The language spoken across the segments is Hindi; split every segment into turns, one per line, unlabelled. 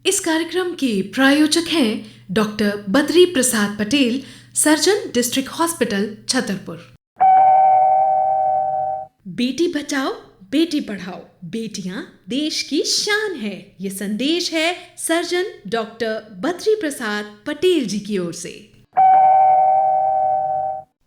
इस कार्यक्रम के प्रायोजक हैं doctor Badri Prasad Patel, surgeon, district hospital, Chhatarpur. बेटी बचाओ बेटी पढ़ाओ, बेटियां देश की शान है, ये संदेश है सर्जन डॉक्टर बद्री प्रसाद पटेल जी की ओर से।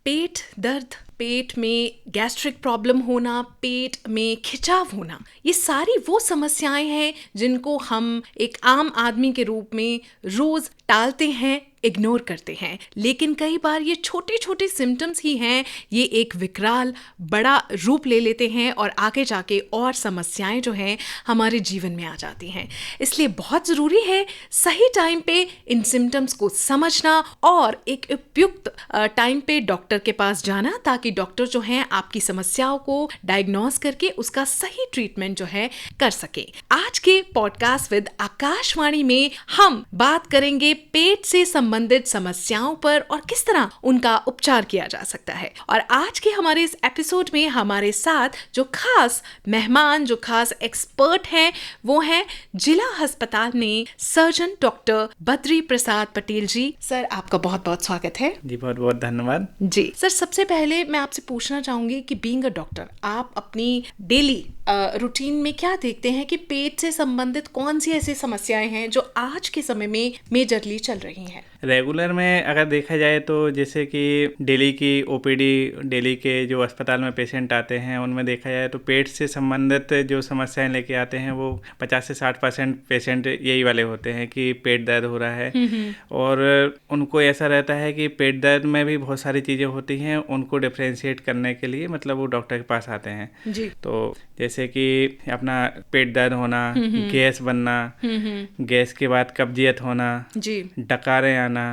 पेट दर्द, पेट में गैस्ट्रिक प्रॉब्लम होना, पेट में खिंचाव होना, ये सारी वो समस्याएं हैं जिनको हम एक आम आदमी के रूप में रोज टालते हैं, इग्नोर करते हैं। लेकिन कई बार ये छोटे छोटे सिम्टम्स ही हैं, ये एक विकराल बड़ा रूप ले लेते हैं और आगे जाके और समस्याएं जो हैं हमारे जीवन में आ जाती हैं। इसलिए बहुत ज़रूरी है सही टाइम पे इन सिम्टम्स को समझना और एक उपयुक्त टाइम पे डॉक्टर के पास जाना, ताकि डॉक्टर जो हैं आपकी समस्याओं को डायग्नोस करके उसका सही ट्रीटमेंट जो है कर सके। आज के पॉडकास्ट विद आकाशवाणी में हम बात करेंगे पेट से संबंधित समस्याओं पर और किस तरह उनका उपचार किया जा सकता है। और आज के हमारे इस एपिसोड में हमारे साथ जो खास मेहमान, जो खास एक्सपर्ट हैं, वो हैं जिला अस्पताल में सर्जन डॉक्टर बद्री प्रसाद पटेल जी। सर, आपका बहुत बहुत स्वागत है।
जी, बहुत बहुत धन्यवाद
जी सर, सबसे पहले मैं आपसे पूछना चाहूंगी कि बीइंग अ डॉक्टर, आप अपनी डेली रूटीन में क्या देखते हैं कि पेट से संबंधित कौन सी ऐसी समस्याएं हैं जो आज के समय में मेजरली चल रही हैं?
रेगुलर में अगर देखा जाए तो जैसे कि डेली की ओपीडी, डेली के जो अस्पताल में पेशेंट आते हैं, उनमें देखा जाए तो पेट से संबंधित जो समस्याएं लेके आते हैं वो 50 से 60% पेशेंट यही वाले होते हैं कि पेट दर्द हो रहा है। और उनको ऐसा रहता है कि पेट दर्द में भी बहुत सारी चीज़ें होती हैं, उनको डिफ्रेंशिएट करने के लिए मतलब वो डॉक्टर के पास आते हैं
जी।
तो जैसे कि अपना पेट दर्द होना, गैस बनना, गैस के बाद कब्जियत होना
जी,
डकारें आना,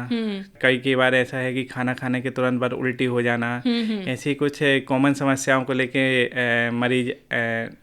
कई बार ऐसा है कि खाना खाने के तुरंत बाद उल्टी हो जाना, ऐसी कुछ कॉमन समस्याओं को लेके मरीज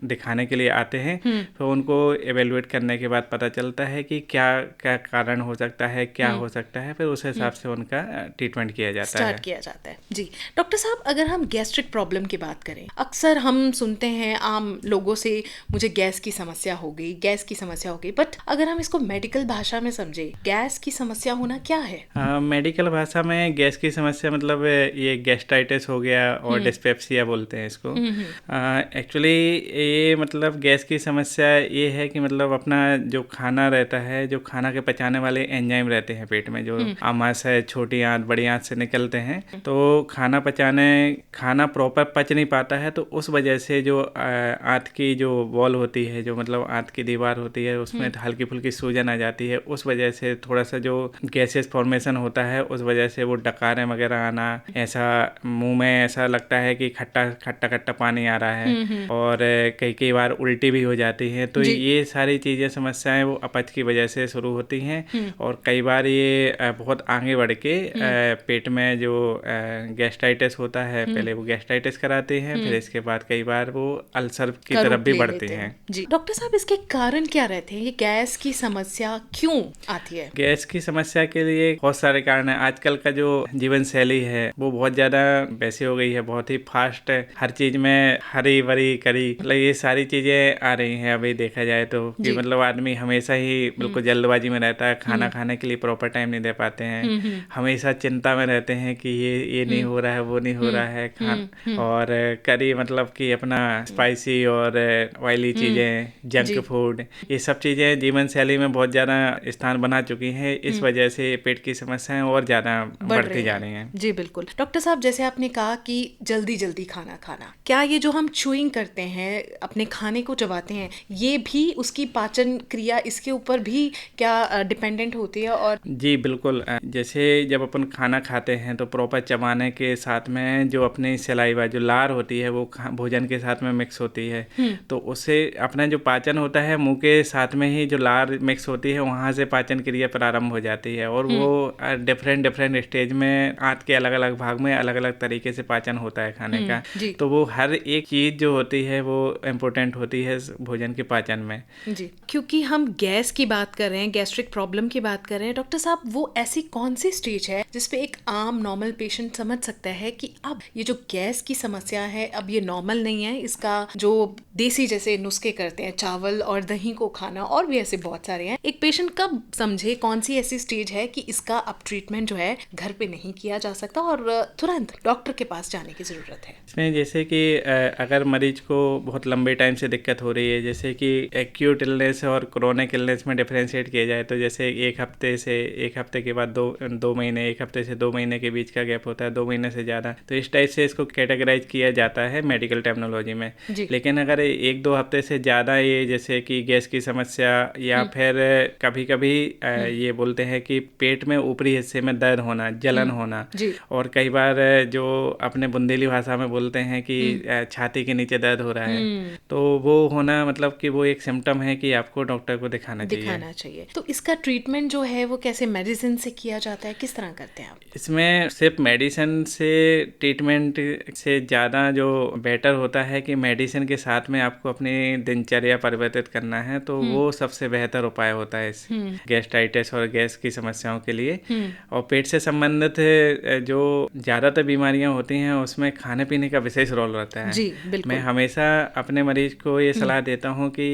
दिखाने के लिए आते हैं। तो उनको एवेलुएट करने के बाद पता चलता है कि क्या क्या कारण हो सकता है, क्या हो सकता है, फिर उस हिसाब से उनका ट्रीटमेंट किया जाता है,
स्टार्ट किया जाता है। जी डॉक्टर साहब, अगर हम गैस्ट्रिक प्रॉब्लम की बात करें, अक्सर हम सुनते हैं आम लोगों से, मुझे गैस की समस्या हो गई, गैस की समस्या हो गई, बट अगर हम इसको मेडिकल भाषा में समझे, गैस की समस्या होना क्या है?
मेडिकल भाषा में गैस की समस्या मतलब ये गैस्ट्राइटिस हो गया और डिस्पेप्सिया बोलते हैं इसको। एक्चुअली ये मतलब गैस की समस्या ये है कि मतलब अपना जो खाना रहता है, जो खाना के पचाने वाले एंजाइम रहते हैं पेट में, जो आमाशय, छोटी आंत, बड़ी आंत से निकलते हैं, तो खाना प्रॉपर पच नहीं पाता है, तो उस वजह से जो आंत की जो वॉल होती है, जो मतलब आंत की दीवार होती है, उसमें हल्की फुल्की सूजन आ जाती है। उस वजह से थोड़ा सा जो गैसेस फॉर्मेशन होता है, उस वजह से वो डकारें वगैरह आना, ऐसा मुंह में ऐसा लगता है कि खट्टा खट्टा खट्टा पानी आ रहा है, और कई बार उल्टी भी हो जाती है। तो ये सारी चीज़ें, समस्याएं वो अपच की वजह से शुरू होती हैं, और कई बार ये बहुत आगे बढ़ के पेट में जो गैस्ट्राइटिस होता है, पहले वो गैस्ट्राइटिस कराते हैं, फिर इसके बाद कई बार वो अल्सर की तरफ भी बढ़ते हैं।
जी डॉक्टर साहब, इसके कारण क्या रहते हैं? ये गैस की समस्या क्यों आती है?
गैस की समस्या के लिए बहुत सारे कारण हैं। आजकल का जो जीवन शैली है वो बहुत ज़्यादा वैसी हो गई है, बहुत ही फास्ट है, हर चीज़ में हरी भरी करी, मतलब ये सारी चीज़ें आ रही हैं अभी देखा जाए तो, कि मतलब आदमी हमेशा ही बिल्कुल जल्दबाजी में रहता है, खाना खाने के लिए प्रॉपर टाइम नहीं दे पाते हैं, हमेशा चिंता में रहते हैं कि ये नहीं हो रहा है, वो नहीं हो रहा है, और करी मतलब कि अपना स्पाइसी और ऑयली चीज़ें, जंक फूड, ये सब चीज़ें जीवन शैली में बहुत ज़्यादा स्थान बना चुकी हैं। इस वजह से पेट की समस्याएं और ज़्यादा बढ़ती जा रही हैं।
जी बिल्कुल। डॉक्टर साहब, जैसे आपने कहा कि जल्दी जल्दी खाना खाना, क्या ये जो हम च्यूइंग करते हैं, अपने खाने को चबाते हैं, ये भी उसकी पाचन क्रिया, इसके ऊपर भी क्या डिपेंडेंट होती है? और
जी बिल्कुल, जैसे जब अपन खाना खाते हैं तो प्रॉपर चबाने के साथ में जो अपनी सलाइवा, जो लार होती है, वो भोजन के साथ में मिक्स होती है, तो उससे अपना जो पाचन होता है, मुंह के साथ में ही जो लार मिक्स होती है, वहाँ से पाचन क्रिया प्रारंभ हो जाती है, और वो डिफरेंट स्टेज में आंत के अलग अलग भाग में अलग अलग तरीके से पाचन होता है खाने का। तो वो हर एक चीज़ जो होती है वो इम्पोर्टेंट होती है भोजन के पाचन में।
जी, क्योंकि हम गैस की बात कर रहे हैं, गैस्ट्रिक प्रॉब्लम की बात कर रहे हैं, डॉक्टर साहब, वो ऐसी कौन सी स्टेज है जिसपे एक आम नॉर्मल पेशेंट समझ सकता है कि अब ये जो गैस की समस्या है, अब ये नॉर्मल नहीं है, इसका जो देसी जैसे नुस्खे करते हैं, चावल और दही को खाना, और भी ऐसे बहुत सारे हैं, एक पेशेंट कब समझे कौन सी ऐसी स्टेज है कि इसका अब ट्रीटमेंट जो है घर पे नहीं किया जा सकता और तुरंत डॉक्टर के पास जाने की ज़रूरत है?
इसमें जैसे कि अगर मरीज को बहुत लंबे टाइम से दिक्कत हो रही है, जैसे कि एक्यूट इलनेस और क्रोनिक इलनेस में डिफरेंशिएट किया जाए तो जैसे एक हफ्ते के बाद दो महीने, एक हफ्ते से 2 महीने के बीच का गैप होता है, 2 महीने से ज़्यादा, तो इस टाइप से इसको कैटेगराइज किया जाता है मेडिकल टर्मिनोलॉजी में। लेकिन अगर 1-2 हफ्ते से ज़्यादा ये जैसे कि गैस की समस्या या फिर कभी कभी ये बोलते हैं कि पेट में ऊपरी हिस्से में दर्द होना, जलन होना, और कई बार जो अपने बुंदेली भाषा में बोलते हैं कि छाती के नीचे दर्द हो रहा है, तो वो होना मतलब कि वो एक सिम्टम है कि आपको डॉक्टर को दिखाना चाहिए।
तो इसका ट्रीटमेंट जो है वो कैसे मेडिसिन से किया जाता है, किस तरह करते हैं आप?
इसमें सिर्फ मेडिसिन से ट्रीटमेंट से ज़्यादा जो बेटर होता है कि मेडिसिन के साथ में आपको अपनी दिनचर्या परिवर्तित करना है, तो वो सबसे बेहतर उपाय होता है इस गैस्ट्राइटिस और गैस की समस्याओं के लिए। और पेट से संबंधित जो ज़्यादातर बीमारियां होती हैं उसमें खाने पीने का विशेष रोल रहता है।
जी, बिल्कुल।
मैं हमेशा अपने मरीज को ये सलाह देता हूँ कि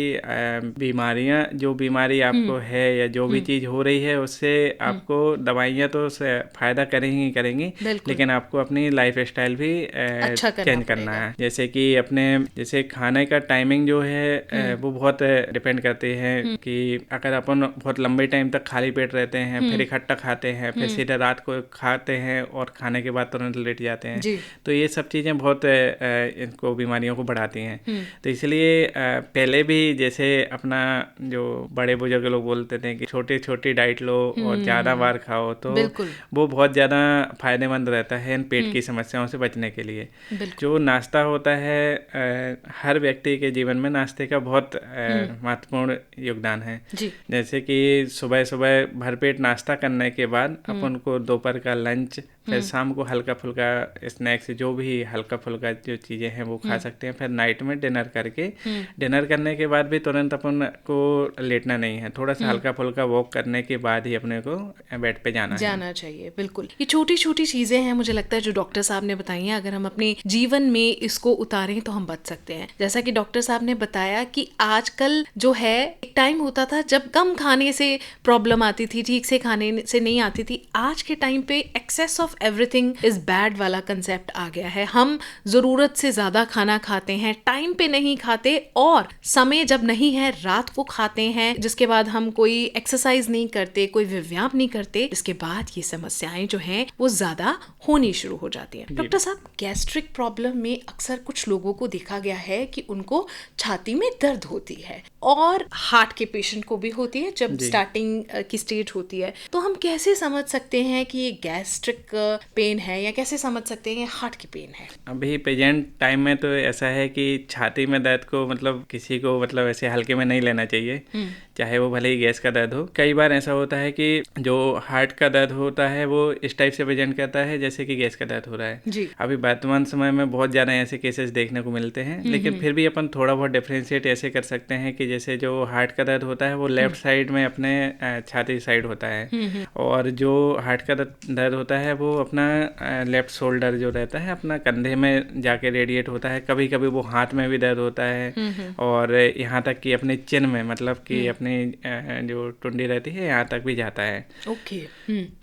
जो बीमारी आपको है या जो भी चीज़ हो रही है उससे आपको दवाइयाँ तो फ़ायदा करेंगी, लेकिन आपको अपनी लाइफ स्टाइल भी
अच्छा
चेंज करना है। जैसे कि जैसे खाने का टाइमिंग जो है वो बहुत डिपेंड करती है कि अगर अपन बहुत लंबे टाइम तक खाली पेट रहते हैं, फिर इकट्ठा खाते हैं, फिर सीधे रात को खाते हैं और खाने के बाद तुरंत लेट जाते हैं, तो ये सब चीज़ें बहुत इनको बीमारियों को बढ़ाती हैं। तो इसलिए पहले भी जैसे अपना जो बड़े बुजुर्ग लोग बोलते थे कि छोटी छोटी डाइट लो और ज़्यादा बार खाओ, तो वो बहुत ज़्यादा फायदेमंद रहता है इन पेट की समस्याओं से बचने के लिए। जो नाश्ता होता है, हर व्यक्ति के जीवन में नाश्ते का बहुत महत्वपूर्ण योगदान है। जैसे कि सुबह सुबह भरपेट नाश्ता करने के बाद अपन को दोपहर का लंच, फिर शाम को हल्का फुल्का स्नैक्स, जो भी हल्का फुल्का जो चीज़ें हैं वो खा सकते हैं। फिर नाइट में डिनर करने के बाद भी तुरंत अपन को लेटना नहीं है, थोड़ा सा हल्का फुल्का वॉक करने के बाद ही अपने को बेड पे जाना
चाहिए। बिल्कुल, ये छोटी छोटी चीज़ें हैं मुझे लगता है जो डॉक्टर साहब ने बताई हैं, अगर हम अपने जीवन में इसको उतारें तो हम बच सकते हैं। जैसा कि डॉक्टर साहब ने बताया कि आजकल जो है, एक टाइम होता था जब कम खाने से प्रॉब्लम आती थी, ठीक से खाने से नहीं आती थी। आज के टाइम पे excess of everything is bad वाला कंसेप्ट आ गया है। हम जरूरत से ज्यादा खाना खाते हैं, टाइम पे नहीं खाते, और समय जब नहीं है रात को खाते हैं, जिसके बाद हम कोई एक्सरसाइज नहीं करते, कोई व्यायाम नहीं करते, इसके बाद ये समस्याएं जो हैं वो ज्यादा होनी शुरू हो जाती हैं। डॉक्टर साहब, गैस्ट्रिक प्रॉब्लम में अक्सर कुछ लोगों को देखा गया है कि उनको छाती में दर्द होती है, और हार्ट के पेशेंट को भी होती है जब स्टार्टिंग की स्टेज होती है। तो हम कैसे समझ सकते हैं कि ये गैस्ट्रिक पेन है, या कैसे समझ सकते हैं ये हार्ट की पेन है?
अभी प्रेजेंट टाइम में तो ऐसा है कि छाती में दर्द को मतलब किसी को मतलब ऐसे हल्के में नहीं लेना चाहिए, चाहे वो भले ही गैस का दर्द हो। कई बार ऐसा होता है कि जो हार्ट का दर्द होता है वो इस टाइप से प्रेजेंट करता है जैसे कि गैस का दर्द हो रहा है। अभी वर्तमान समय में बहुत ज़्यादा ऐसे केसेस देखने को मिलते हैं, लेकिन फिर भी अपन थोड़ा बहुत डिफ्रेंशिएट ऐसे कर सकते हैं कि जैसे जो हार्ट का दर्द होता है वो लेफ्ट साइड में अपने छाती साइड होता है, और जो हार्ट का दर्द होता है वो अपना लेफ्ट शोल्डर जो रहता है अपना कंधे में जाके रेडिएट होता है। कभी कभी वो हाथ में भी दर्द होता है, और यहाँ तक कि अपने चिन में, मतलब कि अपनी जो टुंडी रहती है यहाँ तक भी जाता है।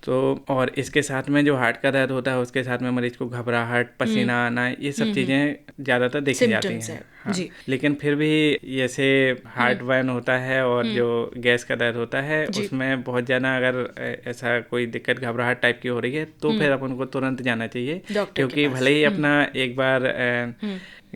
तो और इसके साथ में जो हार्ट का दर्द होता है उसके साथ में मरीज को घबराहट, पसीना आना, ये सब चीज़ें ज़्यादातर देखी जाती हैं। हाँ। लेकिन फिर भी जैसे हार्ट बर्न होता है और जो गैस का दर्द होता है उसमें बहुत ज़्यादा अगर ऐसा कोई दिक्कत, घबराहट टाइप की हो रही है, तो फिर अपन को तुरंत जाना चाहिए, क्योंकि भले ही अपना एक बार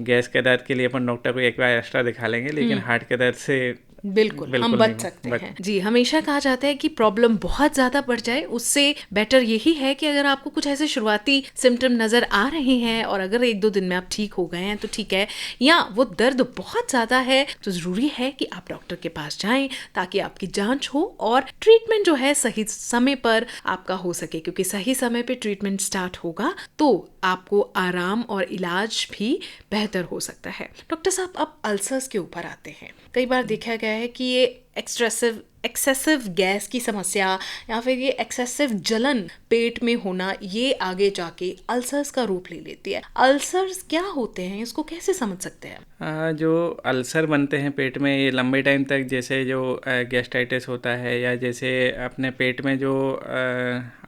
गैस के दर्द के लिए अपन डॉक्टर को एक बार एक्स्ट्रा दिखा लेंगे, लेकिन हार्ट के दर्द से
बिल्कुल हम बच सकते हैं। जी, हमेशा कहा जाता है कि प्रॉब्लम बहुत ज़्यादा बढ़ जाए उससे बेटर यही है कि अगर आपको कुछ ऐसे शुरुआती सिम्टम नज़र आ रहे हैं और अगर 1-2 दिन में आप ठीक हो गए हैं तो ठीक है, या वो दर्द बहुत ज़्यादा है तो ज़रूरी है कि आप डॉक्टर के पास जाएं ताकि आपकी जांच हो और ट्रीटमेंट जो है सही समय पर आपका हो सके, क्योंकि सही समय पर ट्रीटमेंट स्टार्ट होगा तो आपको आराम और इलाज भी बेहतर हो सकता है। डॉक्टर साहब, अब अल्सर्स के ऊपर आते हैं। कई बार देखा गया है कि ये एक्सट्रेसिव एक्सेसिव गैस की समस्या या फिर ये एक्सेसिव जलन पेट में होना, ये आगे जाके अल्सर्स का रूप ले लेती है। अल्सर्स क्या होते हैं, इसको कैसे समझ सकते हैं?
जो अल्सर बनते हैं पेट में, ये लंबे टाइम तक, जैसे जो गैस्ट्राइटिस होता है, या जैसे अपने पेट में जो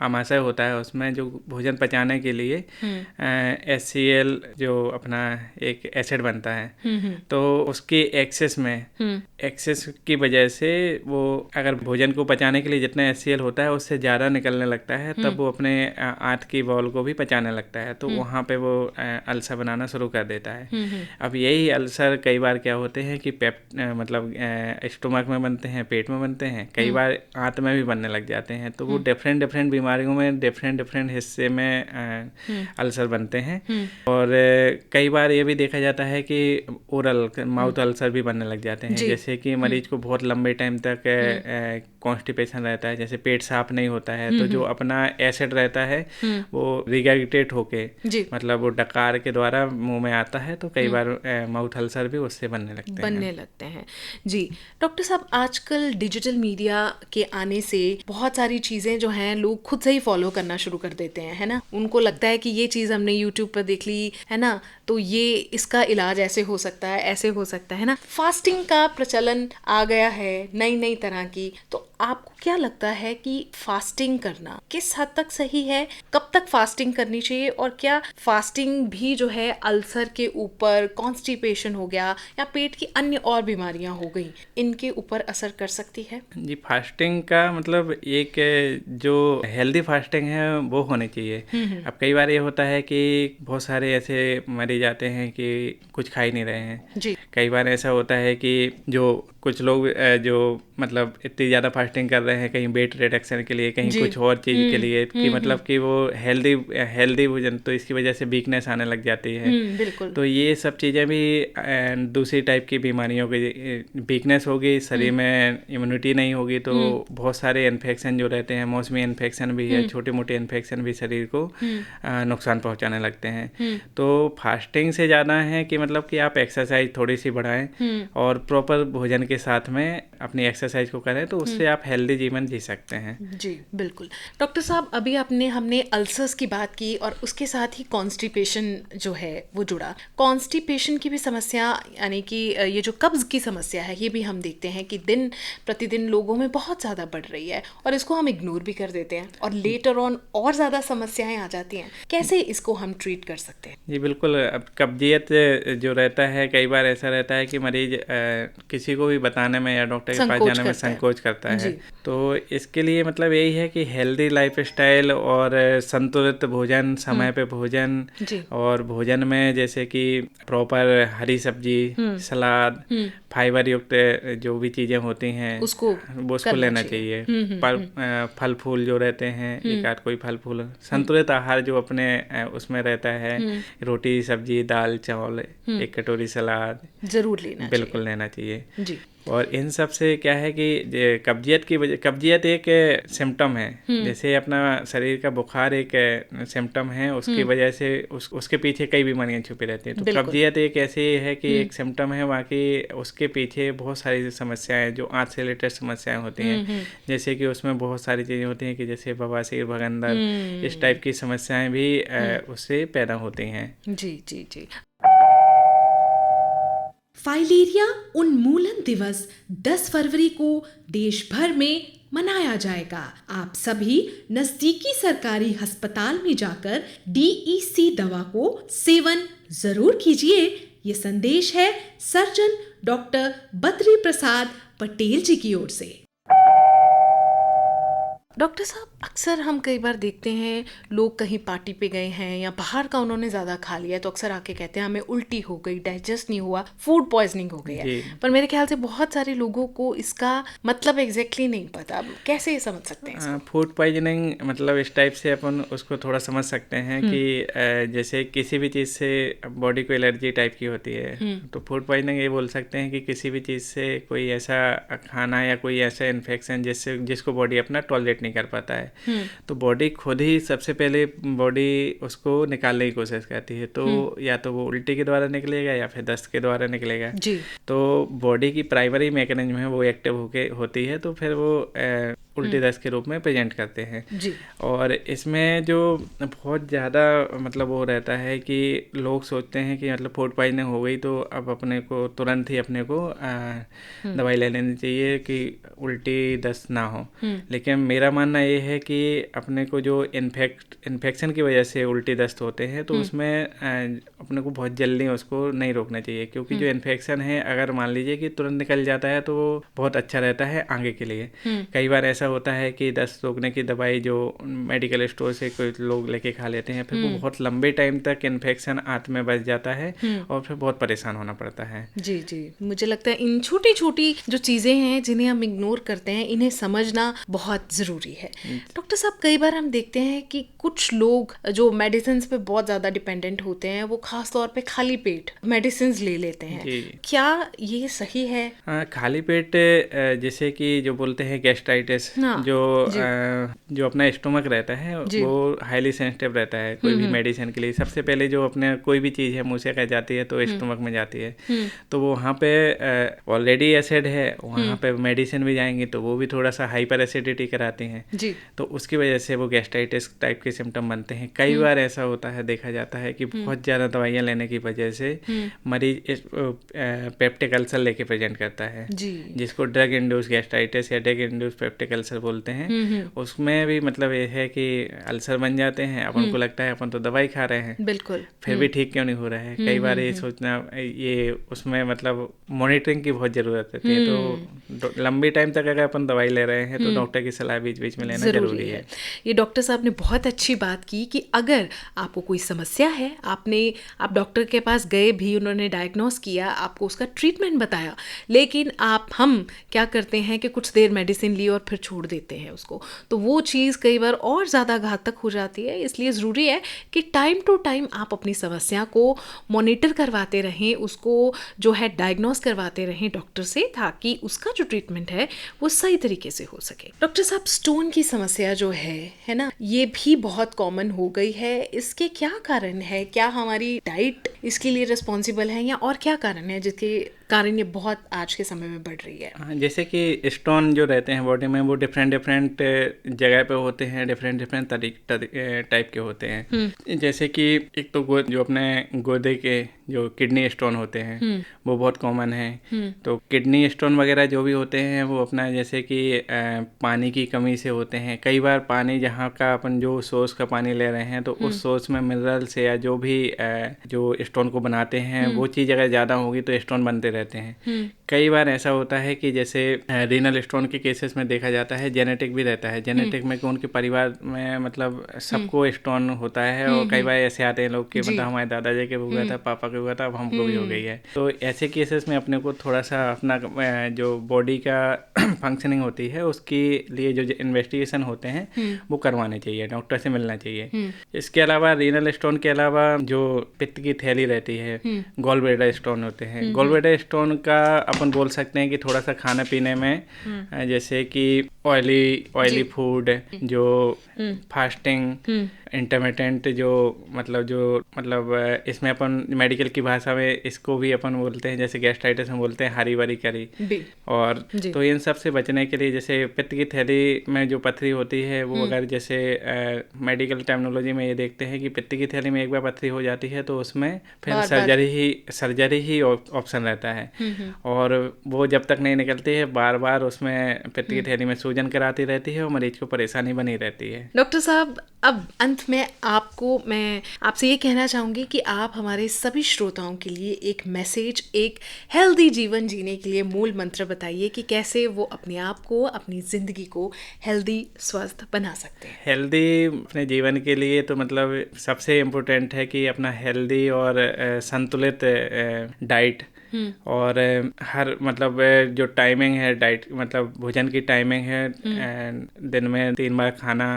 आमाशय होता है उसमें जो भोजन पचाने के लिए HCl जो अपना एक एसिड बनता है, तो उसकी एक्सेस की वजह से वो अगर भोजन को पचाने के लिए जितना HCl होता है उससे ज़्यादा निकलने लगता है, तब वो अपने आंत की बॉल को भी पचाने लगता है, तो वहाँ पे वो अल्सर बनाना शुरू कर देता है। अब यही अल्सर कई बार क्या होते हैं कि मतलब स्टोमक में बनते हैं, पेट में बनते हैं, कई बार आंत में भी बनने लग जाते हैं, तो वो डिफरेंट बीमारियों में डिफरेंट हिस्से में अल्सर बनते हैं। और कई बार ये भी देखा जाता है कि ओरल माउथ अल्सर भी बनने लग जाते हैं, जैसे कि मरीज को बहुत लंबे टाइम तक कॉन्स्टिपेशन रहता है, जैसे पेट साफ नहीं होता है, तो जो अपना एसिड रहता है वो रिगर्जिटेट होके, मतलब वो डकार के द्वारा मुंह में आता है, तो कई बार माउथ अल्सर भी उससे बनने लगते हैं।
जी डॉक्टर साहब, आजकल डिजिटल मीडिया के आने से बहुत सारी चीज़ें जो हैं लोग खुद से ही फॉलो करना शुरू कर देते हैं, है ना। उनको लगता है कि ये चीज़ हमने यूट्यूब पर देख ली है ना, तो ये इसका इलाज ऐसे हो सकता है, ऐसे हो सकता है ना। फास्टिंग का प्रचलन आ गया है नई तरह की, तो आपको क्या लगता है कि फास्टिंग करना किस हद तक सही है, कब तक फास्टिंग करनी चाहिए, और क्या फास्टिंग भी जो है अल्सर के ऊपर, कॉन्स्टिपेशन हो गया या पेट की अन्य और बीमारियां हो गई, इनके ऊपर असर कर सकती है?
जी, फास्टिंग का मतलब एक जो हेल्दी फास्टिंग है वो होनी चाहिए। अब कई बार ये होता है कि बहुत सारे ऐसे मरीज आते हैं कि कुछ खा ही नहीं रहे हैं
जी।
कई बार ऐसा होता है कि जो कुछ लोग जो मतलब इतनी ज़्यादा फास्टिंग कर रहे हैं, कहीं वेट रिडक्शन के लिए, कहीं कुछ और चीज़ के लिए, कि मतलब कि वो हेल्दी भोजन, तो इसकी वजह से वीकनेस आने लग जाती है।
बिल्कुल।
तो ये सब चीज़ें भी दूसरी टाइप की बीमारियों की, वीकनेस होगी शरीर में, इम्यूनिटी नहीं होगी, तो बहुत सारे इन्फेक्शन जो रहते हैं, मौसमी इन्फेक्शन भी है, छोटे मोटे इन्फेक्शन भी शरीर को नुकसान पहुंचाने लगते हैं। तो फास्टिंग से ज़्यादा है कि मतलब कि आप एक्सरसाइज थोड़ी सी बढ़ाएं और प्रॉपर भोजन के साथ में अपनी एक्सरसाइज को करें, तो उससे आप हेल्दी जीवन जी सकते हैं।
जी बिल्कुल। डॉक्टर साहब, अभी हमने अल्सर्स की बात की और उसके साथ ही कॉन्स्टिपेशन जो है वो जुड़ा। कॉन्स्टिपेशन की भी समस्या, यानी कि ये जो कब्ज की समस्या है, ये भी हम देखते हैं कि दिन प्रतिदिन लोगों में बहुत ज़्यादा बढ़ रही है और इसको हम इग्नोर भी कर देते हैं और लेटर ऑन और ज़्यादा समस्याएं आ जाती हैं। कैसे इसको हम ट्रीट कर सकते हैं?
जी बिल्कुल। अब कब्जियत जो रहता है, कई बार ऐसा रहता है कि मरीज किसी को भी बताने में या डॉक्टर के पास जाने में संकोच करता है। तो इसके लिए मतलब यही है कि हेल्दी लाइफस्टाइल और संतुलित भोजन, समय पे भोजन, और भोजन में जैसे कि प्रॉपर हरी सब्जी, सलाद, फाइबर युक्त जो भी चीज़ें होती हैं उसको लेना चाहिए। फल फूल जो रहते हैं, एक आध कोई फल फूल, संतुलित आहार जो अपने उसमें रहता है, रोटी सब्जी दाल चावल, एक कटोरी सलाद
जरूर लेना
चाहिए
जी।
और इन सब से क्या है कि कब्जियत एक सिम्टम है, जैसे अपना शरीर का बुखार एक सिम्टम है, उसकी वजह से उसके पीछे कई बीमारियां छुपी रहती हैं। तो कब्जियत एक ऐसी है कि एक सिम्टम है, बाकी उसके पीछे बहुत सारी समस्याएं जो आंत से रिलेटेड समस्याएं होती हैं, जैसे कि उसमें बहुत सारी चीज़ें होती हैं कि जैसे बवासीर, भगंदर, इस टाइप की समस्याएं भी उससे पैदा होती हैं।
जी जी जी।
फाइलेरिया उन्मूलन दिवस 10 फरवरी को देश भर में मनाया जाएगा। आप सभी नजदीकी सरकारी अस्पताल में जाकर DEC दवा को सेवन जरूर कीजिए। ये संदेश है सर्जन डॉक्टर बद्री प्रसाद पटेल जी की ओर से।
डॉक्टर साहब, अक्सर हम कई बार देखते हैं लोग कहीं पार्टी पे गए हैं या बाहर का उन्होंने ज़्यादा खा लिया, तो अक्सर आके कहते हैं हमें उल्टी हो गई, डाइजेस्ट नहीं हुआ, फूड पॉइजनिंग हो गई है। पर मेरे ख्याल से बहुत सारे लोगों को इसका मतलब एग्जैक्टली नहीं पता। कैसे समझ सकते हैं?
फूड पॉइजनिंग मतलब इस टाइप से अपन उसको थोड़ा समझ सकते हैं कि जैसे किसी भी चीज़ से बॉडी को एलर्जी टाइप की होती है, तो फूड पॉइजनिंग ये बोल सकते हैं कि किसी भी चीज़ से कोई ऐसा खाना या कोई ऐसा इन्फेक्शन जिसको बॉडी अपना टॉलरेट फाइट नहीं कर पाता है। तो बॉडी खुद ही सबसे पहले बॉडी उसको निकालने की कोशिश करती है, तो या तो वो उल्टी के द्वारा निकलेगा या फिर दस्त के द्वारा निकलेगा जी। तो बॉडी की प्राइमरी मैकेनिज्म है वो एक्टिव होती है, तो फिर वो उल्टी दस्त के रूप में प्रेजेंट करते हैं जी। और इसमें जो बहुत ज़्यादा मतलब वो रहता है कि लोग सोचते हैं कि मतलब फूड पॉइजनिंग हो गई तो अब अपने को तुरंत ही अपने को दवाई ले लेनी चाहिए कि उल्टी दस्त ना हो। लेकिन मेरा मानना ये है कि अपने को जो इन्फेक्शन की वजह से उल्टी दस्त होते हैं तो उसमें अपने को बहुत जल्दी उसको नहीं रोकना चाहिए, क्योंकि जो इन्फेक्शन है अगर मान लीजिए कि तुरंत निकल जाता है तो वो बहुत अच्छा रहता है आगे के लिए। कई बार ऐसा होता है कि दस्त रोकने की दवाई जो मेडिकल स्टोर से कोई लोग लेके खा लेते हैं, फिर वो बहुत लंबे टाइम तक इन्फेक्शन आंत में बच जाता है और फिर बहुत परेशान होना पड़ता है।
जी जी, मुझे लगता है इन छोटी छोटी जो चीज़ें हैं जिन्हें हम इग्नोर करते हैं, इन्हें समझना बहुत ज़रूरी है। डॉक्टर साहब, कई बार हम देखते हैं कि कुछ लोग जो मेडिसिन पे बहुत ज़्यादा डिपेंडेंट होते हैं वो खास तौर पे खाली पेट मेडिसिन ले लेते हैं, क्या ये सही है?
खाली पेट जैसे कि जो बोलते हैं गैस्ट्राइटिस, जो अपना स्टोमक रहता है वो हाईली सेंसिटिव रहता है कोई भी मेडिसिन के लिए। सबसे पहले जो अपने कोई भी चीज़ है मुंह से कह जाती है तो स्टोमक में जाती है, तो वो वहाँ पे ऑलरेडी एसिड है, वहाँ पे मेडिसिन भी जाएंगी तो वो भी थोड़ा सा हाइपर एसिडिटी कराती हैं जी। तो उसकी वजह से वो गैस्ट्राइटिस टाइप के सिम्टम बनते हैं। कई बार ऐसा होता है, देखा जाता है कि बहुत ज़्यादा दवाइयाँ लेने की वजह से मरीज पेप्टिक अल्सर लेके प्रेजेंट करता है जी, जिसको ड्रग इंड्यूस गैस्ट्राइटिस या ड्रग इंड्यूस पेप्टिक अल्सर बोलते हैं। उसमें भी मतलब ये है कि अल्सर बन जाते हैं, अपन को लगता है अपन तो दवाई खा रहे हैं बिल्कुल, फिर भी ठीक क्यों नहीं हो रहा है। कई बार ये सोचना, ये उसमें मतलब मॉनिटरिंग की बहुत ज़रूरत रहती है। तो लंबी टाइम तक अगर अपन दवाई ले रहे हैं तो डॉक्टर की सलाह बीच बीच में लेना जरूरी है।
ये डॉक्टर साहब ने बहुत अच्छी बात की कि अगर आपको कोई समस्या है, आप डॉक्टर के पास गए भी, उन्होंने डायग्नोस किया, आपको उसका ट्रीटमेंट बताया, लेकिन हम क्या करते हैं कि कुछ देर मेडिसिन ली और फिर छोड़ देते हैं उसको, तो वो चीज़ कई बार और ज़्यादा घातक हो जाती है। इसलिए ज़रूरी है कि टाइम टू टाइम आप अपनी समस्या को मॉनिटर करवाते रहें, उसको जो है डायग्नोस करवाते रहें डॉक्टर से, ताकि उसका जो ट्रीटमेंट है वो सही तरीके से हो सके। डॉक्टर साहब, स्टोन की समस्या जो है ना, ये भी बहुत कॉमन हो गई है। इसके क्या कारण है? क्या हमारी डाइट इसके लिए रिस्पॉन्सिबल है या और क्या कारण है जिसके कारण ये बहुत आज के समय में बढ़ रही है?
जैसे कि स्टोन जो रहते हैं बॉडी में वो डिफरेंट जगह पे होते हैं, डिफरेंट टाइप के होते हैं। जैसे कि एक तो जो अपने गुर्दे के जो किडनी स्टोन होते हैं वो बहुत कॉमन है। तो किडनी स्टोन वगैरह जो भी होते हैं वो अपना जैसे कि पानी की कमी से होते हैं। कई बार पानी जहाँ का अपन जो सोर्स का पानी ले रहे हैं तो उस सोर्स में मिनरल्स या जो भी जो स्टोन को बनाते हैं वो चीज़ अगर ज़्यादा होगी तो स्टोन बनते रहते हैं। कई बार ऐसा होता है कि जैसे रीनल स्टोन के केसेस में देखा जाता है जेनेटिक भी रहता है। जेनेटिक में कि उनके परिवार में मतलब सबको स्टोन होता है और कई बार ऐसे आते हैं लोग कि मतलब हमारे दादाजी के हुआ था, पापा के हुआ था, अब हमको भी हो गई है। तो ऐसे केसेस में अपने को थोड़ा सा अपना जो बॉडी का फंक्शनिंग होती है उसके लिए जो इन्वेस्टिगेशन होते हैं वो करवाने चाहिए, डॉक्टर से मिलना चाहिए। इसके अलावा रीनल स्टोन के अलावा जो पित्त की थैली रहती है, गॉल ब्लैडर स्टोन होते हैं। गॉल ब्लैडर स्टोन का अपन बोल सकते हैं कि थोड़ा सा खाने पीने में जैसे कि ऑयली फूड, जो फास्टिंग, इंटरमिटेंट जो मतलब इसमें अपन मेडिकल की भाषा में इसको भी अपन बोलते हैं, जैसे गैस्ट्राइटिस में बोलते हैं हरी भरी करी। और तो इन सब से बचने के लिए जैसे पित्त की थैली में जो पथरी होती है वो अगर जैसे मेडिकल टर्मिनोलॉजी में ये देखते हैं कि पित्त की थैली में एक बार पथरी हो जाती है तो उसमें फिर सर्जरी ही ऑप्शन रहता है। और वो जब तक नहीं निकलती है बार बार उसमें पित्त की थैली में सूजन कराती रहती है और मरीज को परेशानी बनी रहती है।
डॉक्टर साहब, अब अंत में मैं आपसे ये कहना चाहूँगी कि आप हमारे सभी श्रोताओं के लिए एक मैसेज, एक हेल्दी जीवन जीने के लिए मूल मंत्र बताइए कि कैसे वो अपने आप को, अपनी ज़िंदगी को हेल्दी, स्वस्थ बना सकते हैं।
हेल्दी अपने जीवन के लिए तो मतलब सबसे इम्पोर्टेंट है कि अपना हेल्दी और संतुलित डाइट और हर मतलब जो टाइमिंग है डाइट मतलब भोजन की टाइमिंग है, एंड दिन में 3 बार खाना,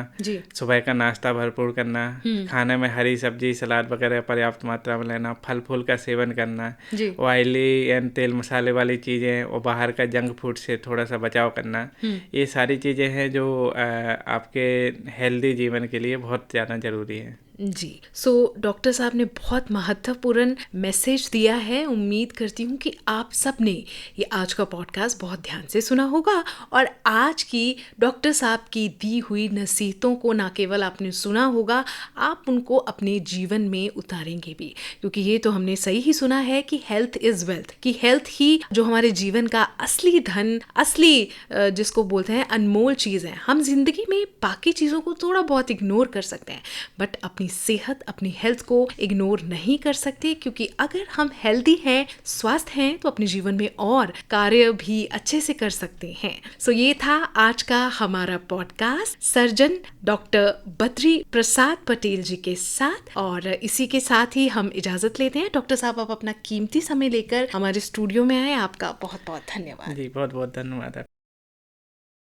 सुबह का नाश्ता भरपूर करना, खाने में हरी सब्जी सलाद वगैरह पर्याप्त मात्रा में लेना, फल फूल का सेवन करना, ऑयली एंड तेल मसाले वाली चीज़ें और बाहर का जंक फूड से थोड़ा सा बचाव करना, ये सारी चीज़ें हैं जो आपके हेल्दी जीवन के लिए बहुत ज़्यादा ज़रूरी है।
जी, सो डॉक्टर साहब ने बहुत महत्वपूर्ण मैसेज दिया है। उम्मीद करती हूँ कि आप सब ने ये आज का पॉडकास्ट बहुत ध्यान से सुना होगा और आज की डॉक्टर साहब की दी हुई नसीहतों को ना केवल आपने सुना होगा, आप उनको अपने जीवन में उतारेंगे भी, क्योंकि ये तो हमने सही ही सुना है कि हेल्थ इज़ वेल्थ, कि हेल्थ ही जो हमारे जीवन का असली धन, असली जिसको बोलते हैं अनमोल चीज़ है। हम जिंदगी में बाकी चीज़ों को थोड़ा बहुत इग्नोर कर सकते हैं, बट अपनी सेहत, अपनी हेल्थ को इग्नोर नहीं कर सकते, क्योंकि अगर हम हेल्दी हैं, स्वस्थ हैं, तो अपने जीवन में और कार्य भी अच्छे से कर सकते हैं। सो ये था आज का हमारा podcast surgeon doctor Badri Prasad Patel जी के साथ, और इसी के साथ ही हम इजाजत लेते हैं। डॉक्टर साहब, आप अपना कीमती समय लेकर हमारे स्टूडियो में आए, आपका बहुत बहुत धन्यवाद।
जी, बहुत बहुत धन्यवाद।